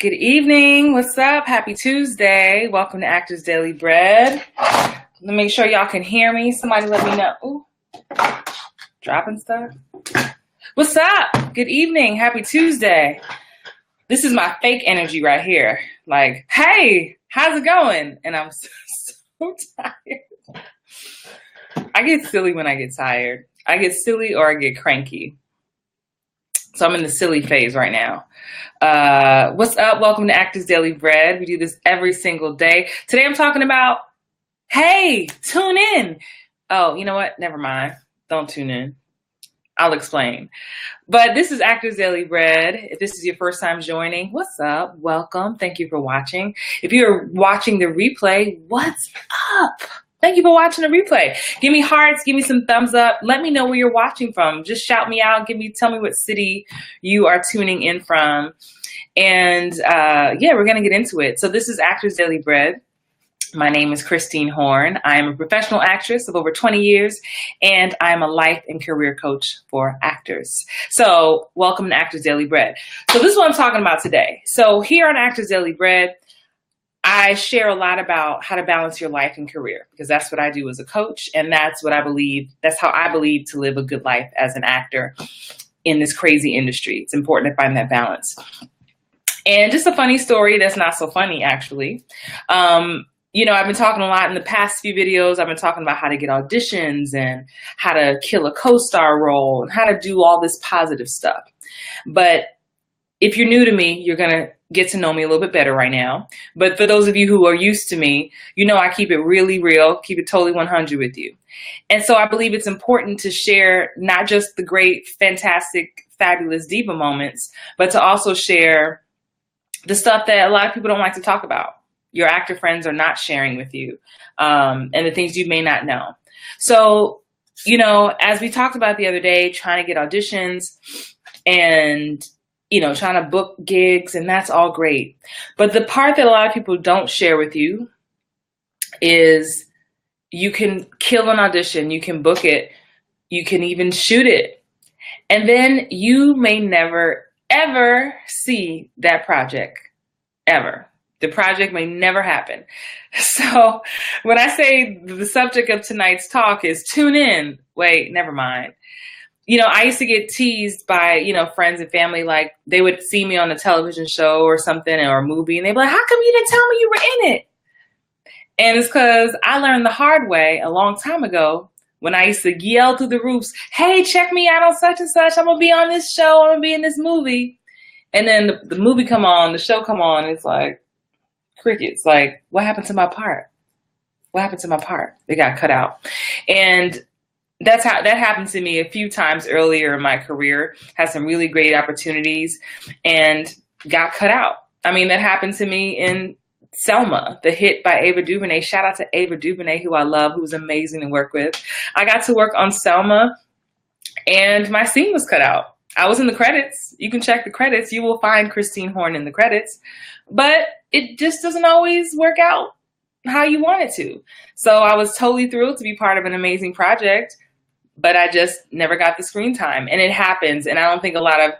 Good evening. What's up? Happy Tuesday. Welcome to Actors Daily Bread. Let me make sure y'all can hear me. Somebody let me know. Ooh, dropping stuff. What's up? Good evening. Happy Tuesday. This is my fake energy right here. Like, hey, how's it going? And I'm so tired. I get silly when I get tired. I get silly or I get cranky. So I'm in the silly phase right now. What's up? Welcome to Actors Daily Bread. We do this every single day. Today I'm talking about, hey, tune in. Oh, you know what? Never mind. Don't tune in. I'll explain. But this is Actors Daily Bread. If this is your first time joining, what's up? Welcome. Thank you for watching. If you're watching the replay, what's up? Thank you for watching the replay. Give me hearts, give me some thumbs up. Let me know where you're watching from. Just shout me out. Tell me what city you are tuning in from. And yeah, we're gonna get into it. So this is Actors Daily Bread. My name is Christine Horn. I am a professional actress of over 20 years, and I'm a life and career coach for actors. So welcome to Actors Daily Bread. So this is what I'm talking about today. So here on Actors Daily Bread, I share a lot about how to balance your life and career, because that's what I do as a coach. And that's what I believe, that's how I believe to live a good life as an actor in this crazy industry. It's important to find that balance. And just a funny story that's not so funny, actually. You know, I've been talking a lot in the past few videos. I've been talking about how to get auditions and how to kill a co-star role and how to do all this positive stuff. But if you're new to me, you're going to get to know me a little bit better right now. But for those of you who are used to me, you know I keep it really real, keep it totally 100 with you. And so I believe it's important to share not just the great, fantastic, fabulous diva moments, but to also share the stuff that a lot of people don't like to talk about. Your actor friends are not sharing with you, and the things you may not know. So, you know, as we talked about the other day, trying to get auditions and you know, trying to book gigs, and that's all great. But the part that a lot of people don't share with you is you can kill an audition, you can book it, you can even shoot it. And then you may never, ever see that project, ever. The project may never happen. So when I say the subject of tonight's talk is tune in, wait, never mind. You know, I used to get teased by, you know, friends and family, like they would see me on a television show or something or a movie and they'd be like, how come you didn't tell me you were in it? And it's because I learned the hard way a long time ago when I used to yell through the roofs, hey, check me out on such and such. I'm going to be on this show. I'm going to be in this movie. And then the movie come on, the show come on. And it's like crickets. Like, what happened to my part? What happened to my part? They got cut out. And that's how that happened to me a few times earlier in my career. Had some really great opportunities and got cut out. I mean, that happened to me in Selma, the hit by Ava DuVernay. Shout out to Ava DuVernay, who I love, who's amazing to work with. I got to work on Selma and my scene was cut out. I was in the credits. You can check the credits. You will find Christine Horn in the credits, but it just doesn't always work out how you want it to. So I was totally thrilled to be part of an amazing project, but I just never got the screen time. And it happens. And I don't think a lot of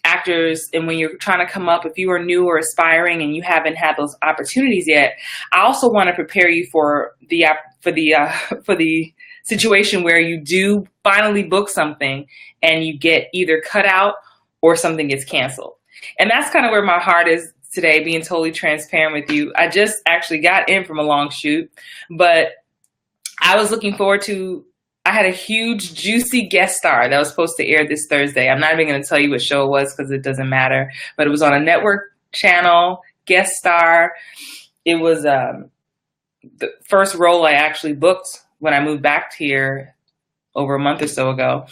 actors, and when you're trying to come up, if you are new or aspiring and you haven't had those opportunities yet, I also want to prepare you for the situation where you do finally book something and you get either cut out or something gets canceled. And that's kind of where my heart is today, being totally transparent with you. I just actually got in from a long shoot, but I was looking forward to, I had a huge, juicy guest star that was supposed to air this Thursday. I'm not even going to tell you what show it was because it doesn't matter, but it was on a network channel, guest star. It was the first role I actually booked when I moved back here over a month or so ago.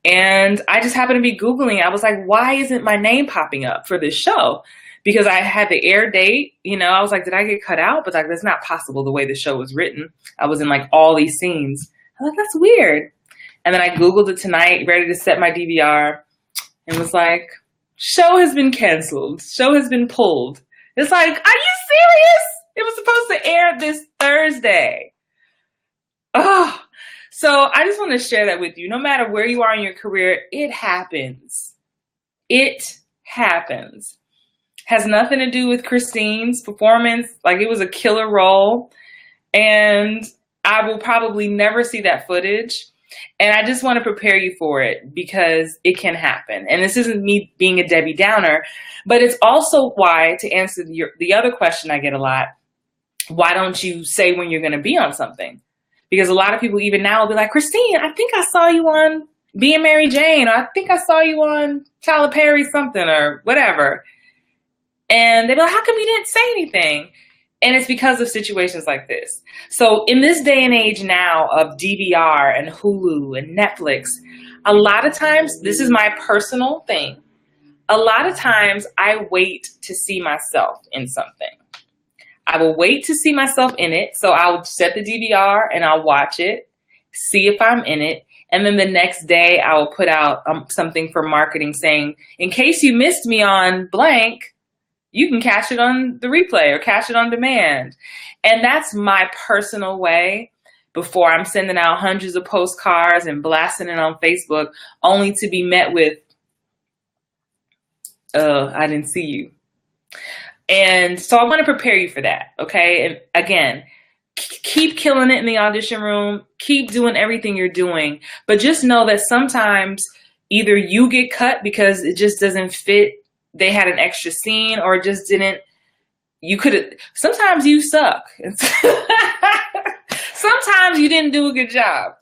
And I just happened to be Googling. I was like, why isn't my name popping up for this show? Because I had the air date, you know, I was like, did I get cut out? But like, that's not possible the way the show was written. I was in like all these scenes. I was like, that's weird. And then I Googled it tonight, ready to set my DVR, and was like, show has been canceled. Show has been pulled. It's like, are you serious? It was supposed to air this Thursday. Oh, so I just want to share that with you. No matter where you are in your career, it happens. It happens. Has nothing to do with Christine's performance. Like, it was a killer role. And I will probably never see that footage. And I just want to prepare you for it because it can happen. And this isn't me being a Debbie Downer, but it's also why, to answer the other question I get a lot, why don't you say when you're going to be on something? Because a lot of people even now will be like, Christine, I think I saw you on Being Mary Jane, or I think I saw you on Tyler Perry something or whatever. And they're like, how come you didn't say anything? And it's because of situations like this. So in this day and age now of DVR and Hulu and Netflix, a lot of times, this is my personal thing, a lot of times I wait to see myself in something. I will wait to see myself in it. So I'll set the DVR and I'll watch it, see if I'm in it. And then the next day I will put out something for marketing saying, in case you missed me on blank, you can catch it on the replay or catch it on demand. And that's my personal way before I'm sending out hundreds of postcards and blasting it on Facebook, only to be met with, I didn't see you. And so I want to prepare you for that. Okay. And again, keep killing it in the audition room. Keep doing everything you're doing. But just know that sometimes either you get cut because it just doesn't fit. They had an extra scene, or just didn't, you could have, sometimes you suck. Sometimes you didn't do a good job.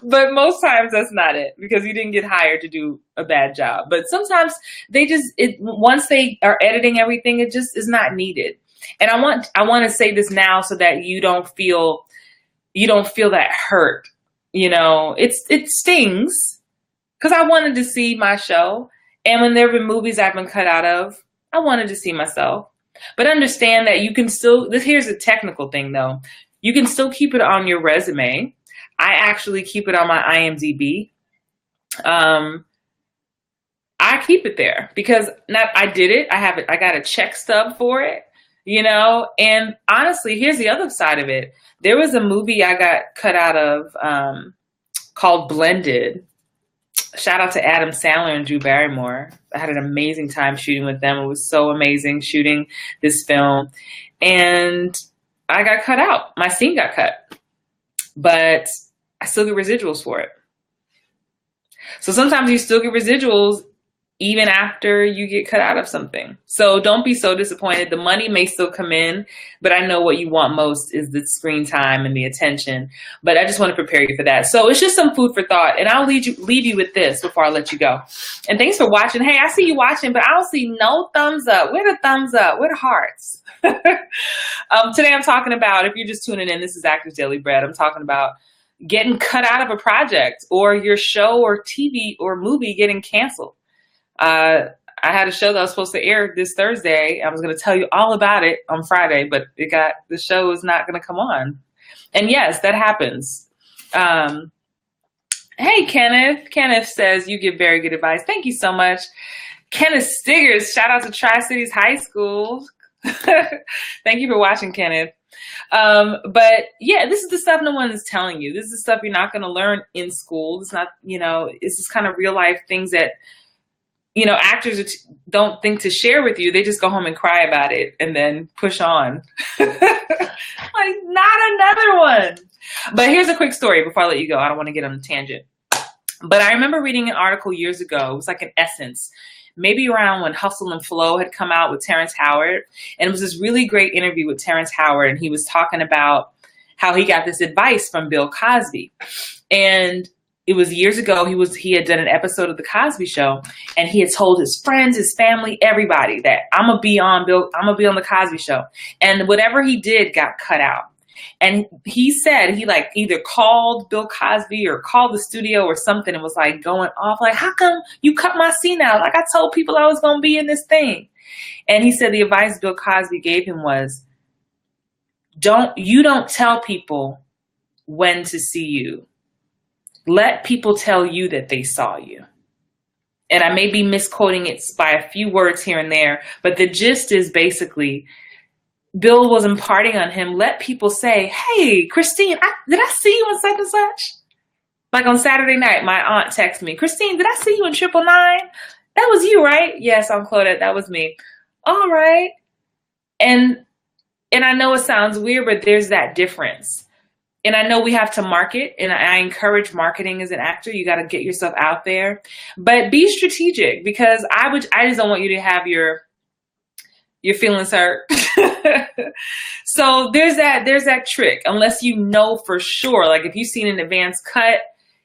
But most times that's not it, because you didn't get hired to do a bad job. But sometimes they just, once they are editing everything, it just is not needed. And I want to say this now so that you don't feel that hurt. You know, it stings, because I wanted to see my show. And when there have been movies I've been cut out of, I wanted to see myself. But understand that you can still, here's a technical thing though. You can still keep it on your resume. I actually keep it on my IMDb. I keep it there because I did it. I have it. I got a check stub for it, you know? And honestly, here's the other side of it. There was a movie I got cut out of called Blended. Shout out to Adam Sandler and Drew Barrymore. I had an amazing time shooting with them. It was so amazing shooting this film. And I got cut out. My scene got cut. But I still get residuals for it. So sometimes you still get residuals even after you get cut out of something. So don't be so disappointed. The money may still come in, but I know what you want most is the screen time and the attention. But I just want to prepare you for that. So it's just some food for thought. And I'll leave you with this before I let you go. And thanks for watching. Hey, I see you watching, but I don't see no thumbs up. Where the thumbs up? Where the hearts? Today I'm talking about, if you're just tuning in, this is Actors Daily Bread. I'm talking about getting cut out of a project, or your show or TV or movie getting canceled. I had a show that was supposed to air this Thursday. I was going to tell you all about it on Friday, but the show is not going to come on. And yes, that happens. Hey, Kenneth. Kenneth says you give very good advice. Thank you so much. Kenneth Stiggers, shout out to Tri-Cities High School. Thank you for watching, Kenneth. But yeah, this is the stuff no one is telling you. This is the stuff you're not going to learn in school. It's not, it's just kind of real life things that, actors don't think to share with you. They just go home and cry about it and then push on. Like, not another one. But here's a quick story before I let you go. I don't want to get on a tangent. But I remember reading an article years ago. It was like an Essence, maybe around when Hustle and Flow had come out with Terrence Howard. And it was this really great interview with Terrence Howard. And he was talking about how he got this advice from Bill Cosby. And it was years ago. He had done an episode of The Cosby Show, and he had told his friends, his family, everybody that I'm gonna be on The Cosby Show. And whatever he did got cut out. And he said he like either called Bill Cosby or called the studio or something and was like going off like, how come you cut my scene out? Like, I told people I was gonna be in this thing. And he said the advice Bill Cosby gave him was, don't tell people when to see you. Let people tell you that they saw you. And I may be misquoting it by a few words here and there, but the gist is basically Bill was imparting on him. Let people say, hey, Christine, did I see you in such and such? Like on Saturday night, my aunt texted me, Christine, did I see you in 999? That was you, right? Yes, I'm Claudette. That was me. All right. And I know it sounds weird, but there's that difference. And I know we have to market, and I encourage marketing as an actor. You got to get yourself out there, but be strategic, because I just don't want you to have your feelings hurt. So there's that trick. Unless you know for sure, like if you've seen an advanced cut,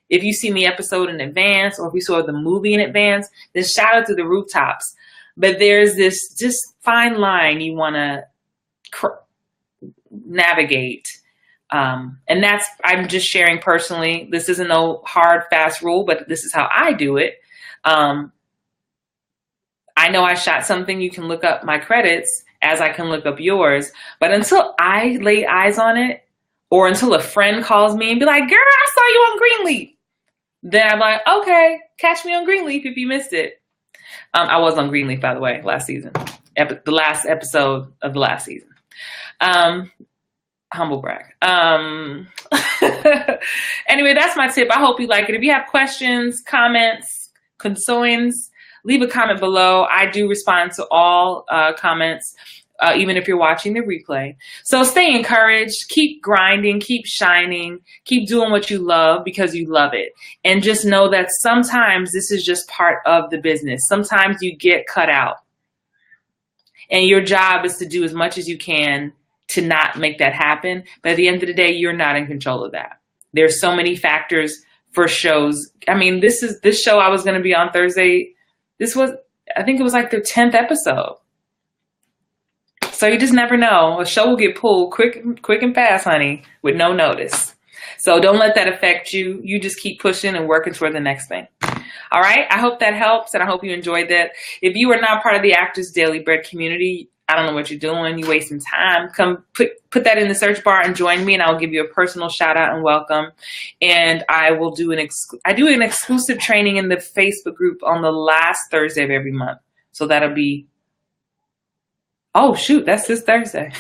if you've seen the episode in advance, or if you saw the movie in advance, then shout out to the rooftops. But there's this just fine line you want to navigate. And that's, I'm just sharing personally. This isn't no hard, fast rule, but this is how I do it. I know I shot something. You can look up my credits as I can look up yours. But until I lay eyes on it, or until a friend calls me and be like, girl, I saw you on Greenleaf, then I'm like, okay, catch me on Greenleaf if you missed it. I was on Greenleaf, by the way, last season. The last episode of the last season. Humble brag. Anyway, that's my tip. I hope you like it. If you have questions, comments, concerns, leave a comment below. I do respond to all comments, even if you're watching the replay. So stay encouraged, keep grinding, keep shining, keep doing what you love because you love it. And just know that sometimes this is just part of the business. Sometimes you get cut out. And your job is to do as much as you can to not make that happen. But at the end of the day, you're not in control of that. There's so many factors for shows. I mean, this show I was going to be on Thursday. I think it was like the 10th episode. So you just never know. A show will get pulled quick and fast, honey, with no notice. So don't let that affect you. You just keep pushing and working toward the next thing. All right. I hope that helps, and I hope you enjoyed that. If you are not part of the Actors Daily Bread community, I don't know what you're doing. You're wasting time. Come put that in the search bar and join me, and I'll give you a personal shout out and welcome. And I will do an exclusive training in the Facebook group on the last Thursday of every month. So that'll be, oh shoot, that's this Thursday.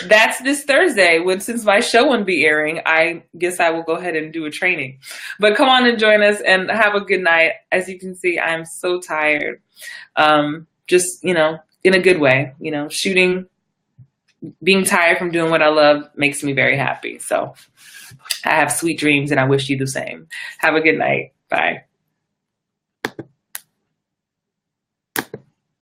That's this Thursday. Since my show won't be airing, I guess I will go ahead and do a training. But come on and join us and have a good night. As you can see, I'm so tired. Just, in a good way, shooting, being tired from doing what I love makes me very happy. So I have sweet dreams, and I wish you the same. Have a good night. Bye.